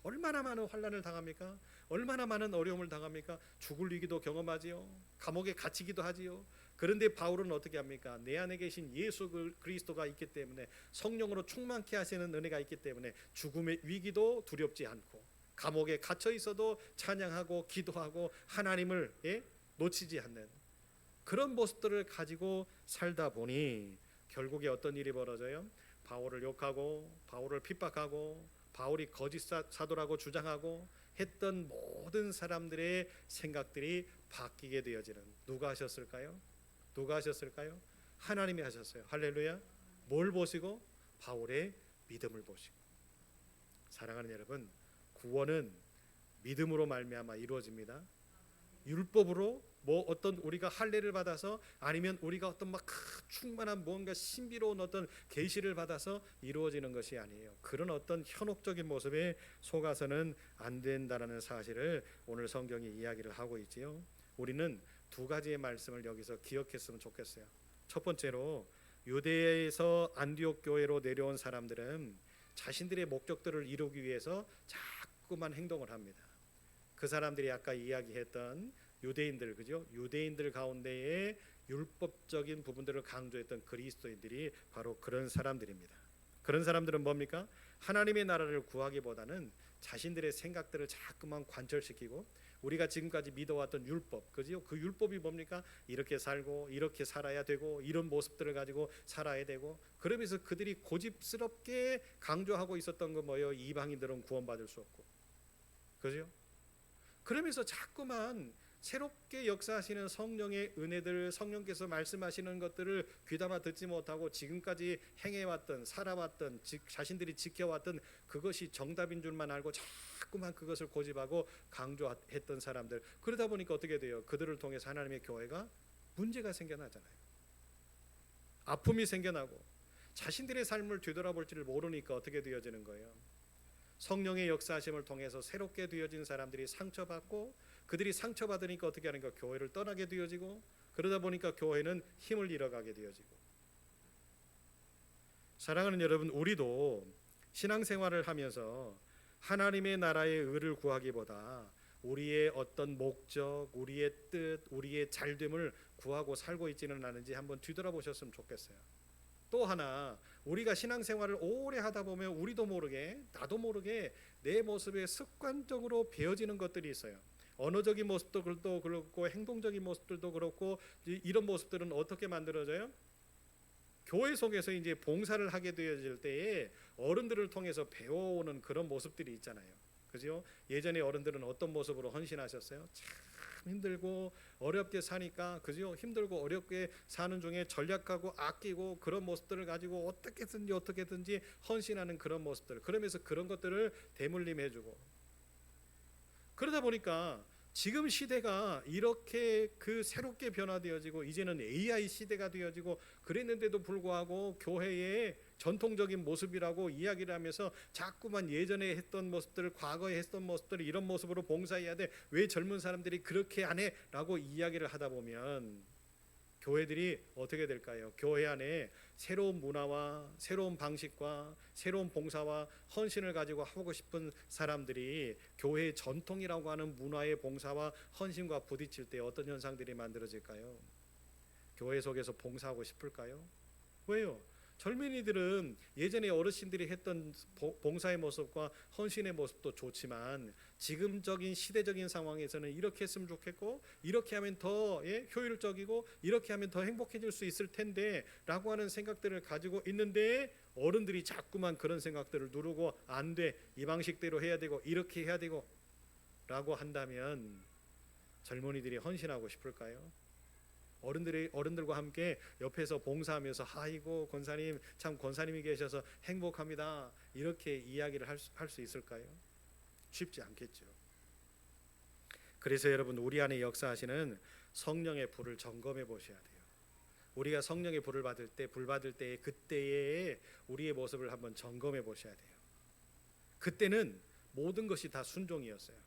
얼마나 많은 환난을 당합니까? 얼마나 많은 어려움을 당합니까? 죽을 위기도 경험하지요. 감옥에 갇히기도 하지요. 그런데 바울은 어떻게 합니까? 내 안에 계신 예수 그리스도가 있기 때문에, 성령으로 충만케 하시는 은혜가 있기 때문에 죽음의 위기도 두렵지 않고, 감옥에 갇혀 있어도 찬양하고 기도하고 하나님을 놓치지 않는 그런 모습들을 가지고 살다 보니 결국에 어떤 일이 벌어져요? 바울을 욕하고 바울을 핍박하고 바울이 거짓 사도라고 주장하고 했던 모든 사람들의 생각들이 바뀌게 되어지는, 누가 하셨을까요? 누가 하셨을까요? 하나님이 하셨어요. 할렐루야. 뭘 보시고? 바울의 믿음을 보시고. 사랑하는 여러분, 구원은 믿음으로 말미암아 이루어집니다. 율법으로 뭐 어떤 우리가 할례를 받아서 아니면 우리가 어떤 막 충만한 뭔가 신비로운 어떤 계시를 받아서 이루어지는 것이 아니에요. 그런 어떤 현혹적인 모습에 속아서는 안 된다라는 사실을 오늘 성경이 이야기를 하고 있지요. 우리는 두 가지의 말씀을 여기서 기억했으면 좋겠어요. 첫 번째로 유대에서 안디옥 교회로 내려온 사람들은 자신들의 목적들을 이루기 위해서 자꾸만 행동을 합니다. 그 사람들이 아까 이야기했던 유대인들, 그죠? 유대인들 가운데에 율법적인 부분들을 강조했던 그리스도인들이 바로 그런 사람들입니다. 그런 사람들은 뭡니까? 하나님의 나라를 구하기보다는 자신들의 생각들을 자꾸만 관철시키고 우리가 지금까지 믿어왔던 율법, 그죠? 그 율법이 뭡니까? 이렇게 살고 이렇게 살아야 되고 이런 모습들을 가지고 살아야 되고, 그러면서 그들이 고집스럽게 강조하고 있었던 건 뭐예요? 이방인들은 구원받을 수 없고, 그죠? 그러면서 자꾸만 새롭게 역사하시는 성령의 은혜들, 성령께서 말씀하시는 것들을 귀담아 듣지 못하고 지금까지 행해왔던, 살아왔던, 자신들이 지켜왔던 그것이 정답인 줄만 알고 자꾸만 그것을 고집하고 강조했던 사람들. 그러다 보니까 어떻게 돼요? 그들을 통해서 하나님의 교회가 문제가 생겨나잖아요. 아픔이 생겨나고 자신들의 삶을 뒤돌아볼지를 모르니까 어떻게 되어지는 거예요? 성령의 역사하심을 통해서 새롭게 되어진 사람들이 상처받고, 그들이 상처받으니까 어떻게 하는가? 교회를 떠나게 되어지고, 그러다 보니까 교회는 힘을 잃어가게 되어지고. 사랑하는 여러분, 우리도 신앙생활을 하면서 하나님의 나라의 의를 구하기보다 우리의 어떤 목적, 우리의 뜻, 우리의 잘됨을 구하고 살고 있지는 않은지 한번 뒤돌아보셨으면 좋겠어요. 또 하나, 우리가 신앙생활을 오래 하다 보면 우리도 모르게, 나도 모르게 내 모습에 습관적으로 배어지는 것들이 있어요. 언어적인 모습도 그렇고 행동적인 모습들도 그렇고, 이런 모습들은 어떻게 만들어져요? 교회 속에서 이제 봉사를 하게 되어질 때에 어른들을 통해서 배워오는 그런 모습들이 있잖아요. 그죠? 예전에 어른들은 어떤 모습으로 헌신하셨어요? 참 힘들고 어렵게 사니까, 그죠? 힘들고 어렵게 사는 중에 전략하고 아끼고 그런 모습들을 가지고 어떻게든지 헌신하는 그런 모습들, 그러면서 그런 것들을 대물림해주고, 그러다 보니까 지금 시대가 이렇게 그 새롭게 변화되어지고 이제는 AI 시대가 되어지고 그랬는데도 불구하고 교회의 전통적인 모습이라고 이야기를 하면서 자꾸만 예전에 했던 모습들을, 과거에 했던 모습들을 이런 모습으로 봉사해야 돼, 왜 젊은 사람들이 그렇게 안 해? 라고 이야기를 하다 보면 교회들이 어떻게 될까요? 교회 안에 새로운 문화와 새로운 방식과 새로운 봉사와 헌신을 가지고 하고 싶은 사람들이 교회의 전통이라고 하는 문화의 봉사와 헌신과 부딪힐 때 어떤 현상들이 만들어질까요? 교회 속에서 봉사하고 싶을까요? 왜요? 젊은이들은 예전에 어르신들이 했던 봉사의 모습과 헌신의 모습도 좋지만 지금적인 시대적인 상황에서는 이렇게 했으면 좋겠고, 이렇게 하면 더 효율적이고, 이렇게 하면 더 행복해질 수 있을 텐데 라고 하는 생각들을 가지고 있는데, 어른들이 자꾸만 그런 생각들을 누르고 안 돼, 이 방식대로 해야 되고 이렇게 해야 되고 라고 한다면 젊은이들이 헌신하고 싶을까요? 어른들과 함께 옆에서 봉사하면서 아이고 권사님, 참 권사님이 계셔서 행복합니다, 이렇게 이야기를 할 수 있을까요? 쉽지 않겠죠. 그래서 여러분, 우리 안에 역사하시는 성령의 불을 점검해 보셔야 돼요. 우리가 성령의 불을 받을 때, 불 받을 때 그때의 우리의 모습을 한번 점검해 보셔야 돼요. 그때는 모든 것이 다 순종이었어요.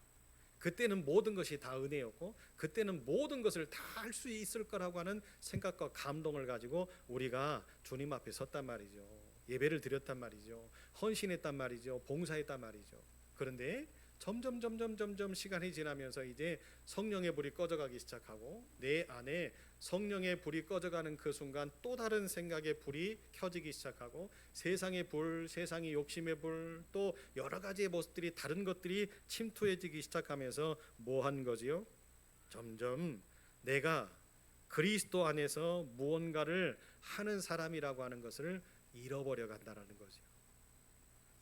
그때는 모든 것이 다 은혜였고, 그때는 모든 것을 다 할 수 있을 거라고 하는 생각과 감동을 가지고 우리가 주님 앞에 섰단 말이죠. 예배를 드렸단 말이죠. 헌신했단 말이죠. 봉사했단 말이죠. 그런데 점점 시간이 지나면서 이제 성령의 불이 꺼져가기 시작하고, 내 안에 성령의 불이 꺼져가는 그 순간 또 다른 생각의 불이 켜지기 시작하고, 세상의 불, 세상의 욕심의 불, 또 여러 가지의 모습들이, 다른 것들이 침투해지기 시작하면서 뭐 한 거지요? 점점 내가 그리스도 안에서 무언가를 하는 사람이라고 하는 것을 잃어버려 간다는 거죠.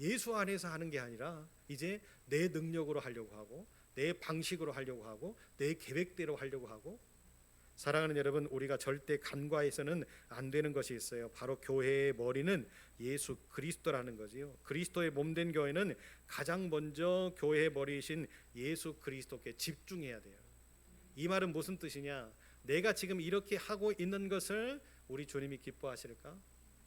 예수 안에서 하는 게 아니라 이제 내 능력으로 하려고 하고, 내 방식으로 하려고 하고, 내 계획대로 하려고 하고. 사랑하는 여러분, 우리가 절대 간과해서는 안 되는 것이 있어요. 바로 교회의 머리는 예수 그리스도라는 거지요. 그리스도의 몸된 교회는 가장 먼저 교회의 머리이신 예수 그리스도께 집중해야 돼요. 이 말은 무슨 뜻이냐? 내가 지금 이렇게 하고 있는 것을 우리 주님이 기뻐하실까?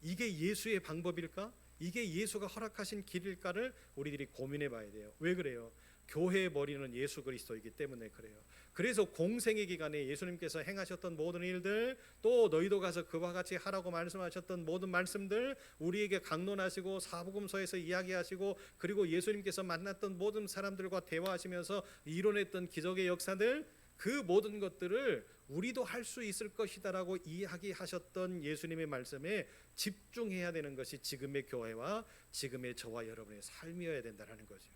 이게 예수의 방법일까? 이게 예수가 허락하신 길일까를 우리들이 고민해 봐야 돼요. 왜 그래요? 교회의 머리는 예수 그리스도이기 때문에 그래요. 그래서 공생의 기간에 예수님께서 행하셨던 모든 일들, 또 너희도 가서 그와 같이 하라고 말씀하셨던 모든 말씀들 우리에게 강론하시고 사복음서에서 이야기하시고, 그리고 예수님께서 만났던 모든 사람들과 대화하시면서 이뤄냈던 기적의 역사들, 그 모든 것들을 우리도 할 수 있을 것이다라고 이야기하셨던 예수님의 말씀에 집중해야 되는 것이 지금의 교회와 지금의 저와 여러분의 삶이어야 된다는 거죠.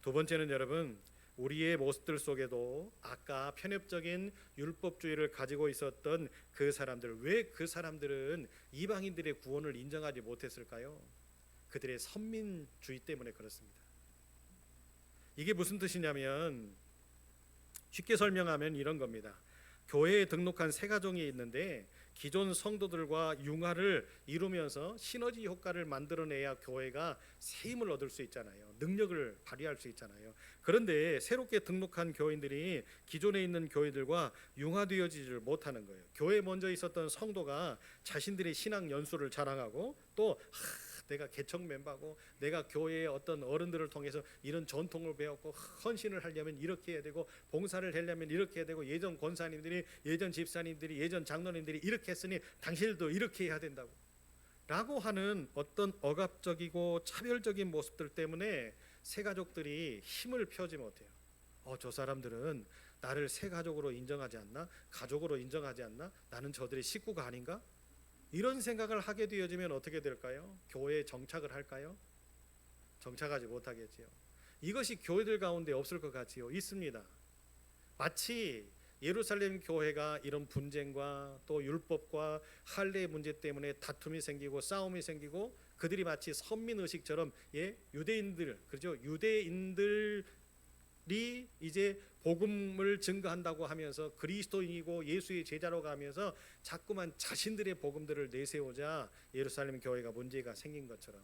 두 번째는 여러분, 우리의 모습들 속에도 아까 편협적인 율법주의를 가지고 있었던 그 사람들, 왜 그 사람들은 이방인들의 구원을 인정하지 못했을까요? 그들의 선민주의 때문에 그렇습니다. 이게 무슨 뜻이냐면, 쉽게 설명하면 이런 겁니다. 교회에 등록한 새 가정이 있는데 기존 성도들과 융화를 이루면서 시너지 효과를 만들어내야 교회가 새 힘을 얻을 수 있잖아요. 능력을 발휘할 수 있잖아요. 그런데 새롭게 등록한 교인들이 기존에 있는 교회들과 융화되어지질 못하는 거예요. 교회에 먼저 있었던 성도가 자신들의 신앙 연수를 자랑하고, 또 내가 개척 멤버고 내가 교회의 어떤 어른들을 통해서 이런 전통을 배웠고 헌신을 하려면 이렇게 해야 되고 봉사를 하려면 이렇게 해야 되고 예전 권사님들이, 예전 집사님들이, 예전 장로님들이 이렇게 했으니 당신들도 이렇게 해야 된다고 라고 하는 어떤 억압적이고 차별적인 모습들 때문에 새 가족들이 힘을 펴지 못해요. 저 사람들은 나를 새 가족으로 인정하지 않나? 가족으로 인정하지 않나? 나는 저들의 식구가 아닌가? 이런 생각을 하게 되어지면 어떻게 될까요? 교회에 정착을 할까요? 정착하지 못하겠지요. 이것이 교회들 가운데 없을 것 같지요? 있습니다. 마치 예루살렘 교회가 이런 분쟁과 또 율법과 할례 문제 때문에 다툼이 생기고 싸움이 생기고, 그들이 마치 선민의식처럼 유대인들, 그렇죠? 유대인들이 이제 복음을 증거한다고 하면서 그리스도인이고 예수의 제자로 가면서 자꾸만 자신들의 복음들을 내세우자 예루살렘 교회가 문제가 생긴 것처럼,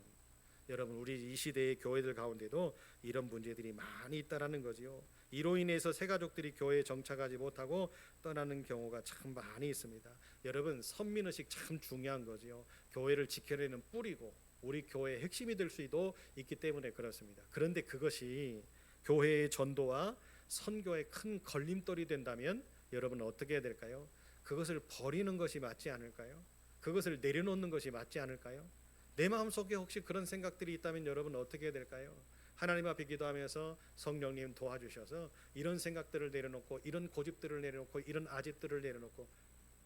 여러분 우리 이 시대의 교회들 가운데도 이런 문제들이 많이 있다라는 거지요. 이로 인해서 새 가족들이 교회에 정착하지 못하고 떠나는 경우가 참 많이 있습니다. 여러분, 선민의식 참 중요한 거지요. 교회를 지켜내는 뿌리고 우리 교회의 핵심이 될 수도 있기 때문에 그렇습니다. 그런데 그것이 교회의 전도와 선교에 큰 걸림돌이 된다면 여러분은 어떻게 해야 될까요? 그것을 버리는 것이 맞지 않을까요? 그것을 내려놓는 것이 맞지 않을까요? 내 마음속에 혹시 그런 생각들이 있다면 여러분 어떻게 해야 될까요? 하나님 앞에 기도하면서 성령님 도와주셔서 이런 생각들을 내려놓고, 이런 고집들을 내려놓고, 이런 아집들을 내려놓고,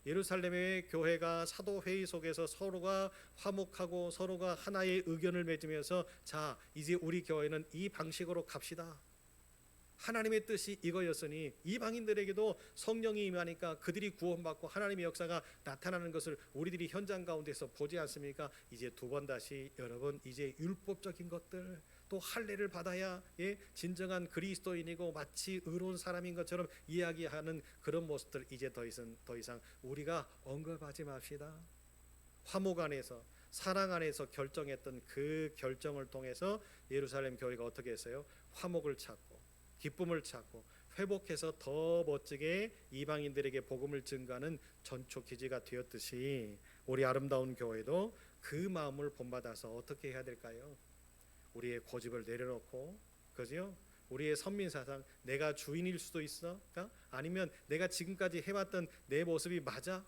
예루살렘의 교회가 사도회의 속에서 서로가 화목하고 서로가 하나의 의견을 맺으면서, 자 이제 우리 교회는 이 방식으로 갑시다. 하나님의 뜻이 이거였으니 이방인들에게도 성령이 임하니까 그들이 구원받고 하나님의 역사가 나타나는 것을 우리들이 현장 가운데서 보지 않습니까? 이제 두 번 다시 여러분, 이제 율법적인 것들, 또 할례를 받아야 진정한 그리스도인이고 마치 의로운 사람인 것처럼 이야기하는 그런 모습들 이제 더 이상 우리가 언급하지 맙시다. 화목 안에서, 사랑 안에서 결정했던 그 결정을 통해서 예루살렘 교회가 어떻게 했어요? 화목을 찾고 기쁨을 찾고 회복해서 더 멋지게 이방인들에게 복음을 증거하는 전초 기지가 되었듯이, 우리 아름다운 교회도 그 마음을 본받아서 어떻게 해야 될까요? 우리의 고집을 내려놓고, 그죠? 우리의 선민사상, 내가 주인일 수도 있어? 아니면 내가 지금까지 해왔던 내 모습이 맞아?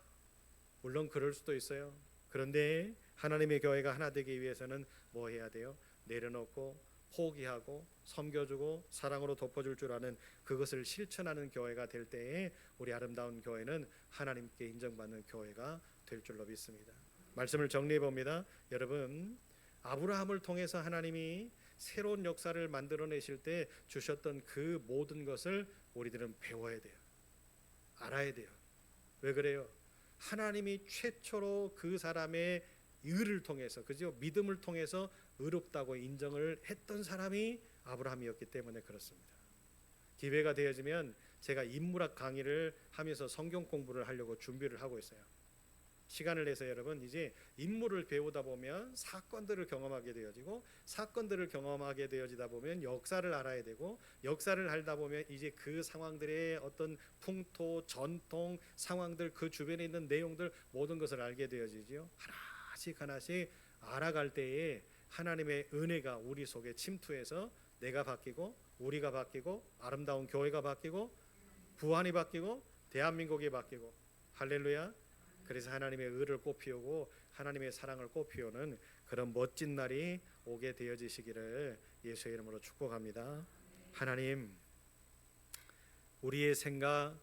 물론 그럴 수도 있어요. 그런데 하나님의 교회가 하나 되기 위해서는 뭐 해야 돼요? 내려놓고 포기하고 섬겨주고 사랑으로 덮어줄 줄 아는, 그것을 실천하는 교회가 될 때에 우리 아름다운 교회는 하나님께 인정받는 교회가 될 줄로 믿습니다. 말씀을 정리해 봅니다. 여러분, 아브라함을 통해서 하나님이 새로운 역사를 만들어내실 때 주셨던 그 모든 것을 우리들은 배워야 돼요. 알아야 돼요. 왜 그래요? 하나님이 최초로 그 사람의 의를 통해서, 그죠? 믿음을 통해서 의롭다고 인정을 했던 사람이 아브라함이었기 때문에 그렇습니다. 기회가 되어지면 제가 인문학 강의를 하면서 성경 공부를 하려고 준비를 하고 있어요. 시간을 내서 여러분 이제 인물을 배우다 보면 사건들을 경험하게 되어지고, 사건들을 경험하게 되어지다 보면 역사를 알아야 되고, 역사를 알다 보면 이제 그 상황들의 어떤 풍토, 전통, 상황들, 그 주변에 있는 내용들 모든 것을 알게 되어지죠. 하나씩 하나씩 알아갈 때에 하나님의 은혜가 우리 속에 침투해서 내가 바뀌고, 우리가 바뀌고, 아름다운 교회가 바뀌고, 부안이 바뀌고, 대한민국이 바뀌고, 할렐루야. 그래서 하나님의 의를 꽃피우고 하나님의 사랑을 꽃피우는 그런 멋진 날이 오게 되어지시기를 예수의 이름으로 축복합니다. 하나님, 우리의 생각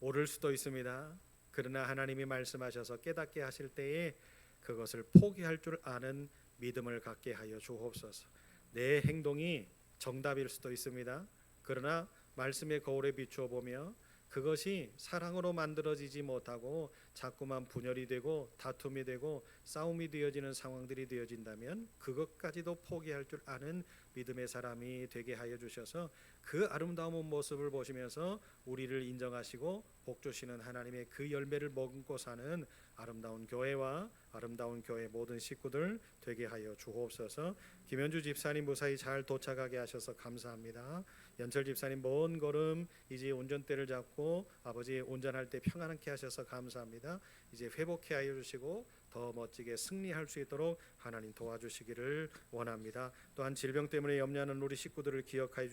옳을 수도 있습니다. 그러나 하나님이 말씀하셔서 깨닫게 하실 때에 그것을 포기할 줄 아는 믿음을 갖게 하여 주옵소서. 내 행동이 정답일 수도 있습니다. 그러나 말씀의 거울에 비추어 보며 그것이 사랑으로 만들어지지 못하고 자꾸만 분열이 되고 다툼이 되고 싸움이 되어지는 상황들이 되어진다면 그것까지도 포기할 줄 아는 믿음의 사람이 되게 하여 주셔서 그 아름다운 모습을 보시면서 우리를 인정하시고 복 주시는 하나님의 그 열매를 먹고 사는 아름다운 교회와 아름다운 교회 모든 식구들 되게 하여 주옵소서. 김현주 집사님 무사히 잘 도착하게 하셔서 감사합니다. 연철 집사님 먼 걸음 이제 운전대를 잡고 아버지 운전할 때 평안하게 하셔서 감사합니다. 이제 회복해 하여 주시고 더 멋지게 승리할 수 있도록 하나님 도와주시기를 원합니다. 또한 질병 때문에 염려하는 우리 식구들을 기억하여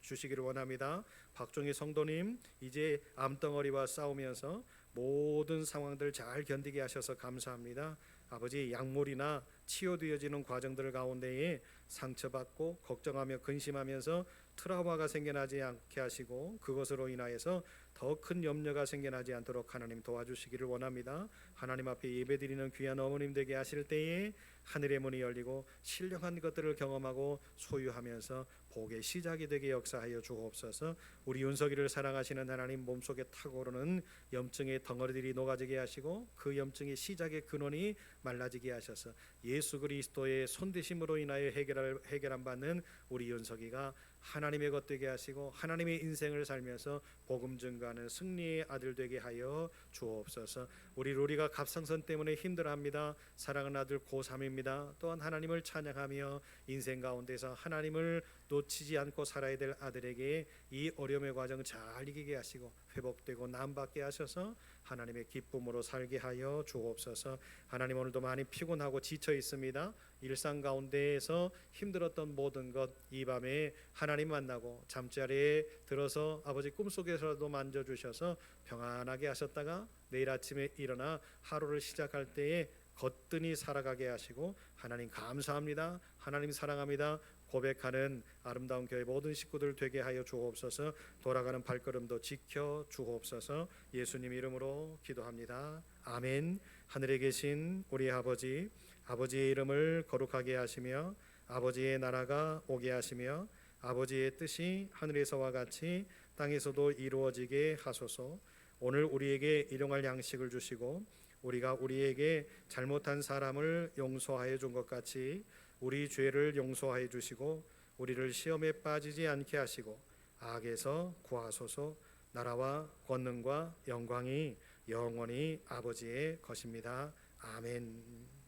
주시기를 원합니다. 박종희 성도님 이제 암덩어리와 싸우면서 모든 상황들 잘 견디게 하셔서 감사합니다. 아버지 약물이나 치유되어지는 과정들 가운데에 상처받고 걱정하며 근심하면서 트라우마가 생겨나지 않게 하시고 그것으로 인하여서 더 큰 염려가 생겨나지 않도록 하나님 도와주시기를 원합니다. 하나님 앞에 예배드리는 귀한 어머님 되게 하실 때에 하늘의 문이 열리고 신령한 것들을 경험하고 소유하면서 복의 시작이 되게 역사하여 주옵소서. 우리 윤석이를 사랑하시는 하나님 몸속에 타고오르는 염증의 덩어리들이 녹아지게 하시고 그 염증의 시작의 근원이 말라지게 하셔서 예수 그리스도의 손대심으로 인하여 해결함 받는 우리 윤석이가 하나님의 것 되게 하시고 하나님의 인생을 살면서 복음 증거하는 승리의 아들 되게 하여 주옵소서. 우리 로리가 갑상선 때문에 힘들어합니다. 사랑하는 아들 고3입니다. 또한 하나님을 찬양하며 인생 가운데서 하나님을 놓치지 않고 살아야 될 아들에게 이 어려움의 과정 잘 이기게 하시고 회복되고 나음받게 하셔서 하나님의 기쁨으로 살게 하여 주옵소서. 하나님 오늘도 많이 피곤하고 지쳐 있습니다. 일상 가운데에서 힘들었던 모든 것 이 밤에 하나님 만나고 잠자리에 들어서 아버지 꿈속에서라도 만져주셔서 평안하게 하셨다가 내일 아침에 일어나 하루를 시작할 때에 거뜬히 살아가게 하시고 하나님 감사합니다. 하나님 사랑합니다. 고백하는 아름다운 교회 모든 식구들 되게 하여 주옵소서. 돌아가는 발걸음도 지켜 주옵소서. 예수님 이름으로 기도합니다. 아멘. 하늘에 계신 우리 아버지, 아버지의 이름을 거룩하게 하시며 아버지의 나라가 오게 하시며 아버지의 뜻이 하늘에서와 같이 땅에서도 이루어지게 하소서. 오늘 우리에게 일용할 양식을 주시고 우리가 우리에게 잘못한 사람을 용서하여 준 것 같이 우리 죄를 용서하여 주시고 우리를 시험에 빠지지 않게 하시고 악에서 구하소서. 나라와 권능과 영광이 영원히 아버지의 것입니다. 아멘.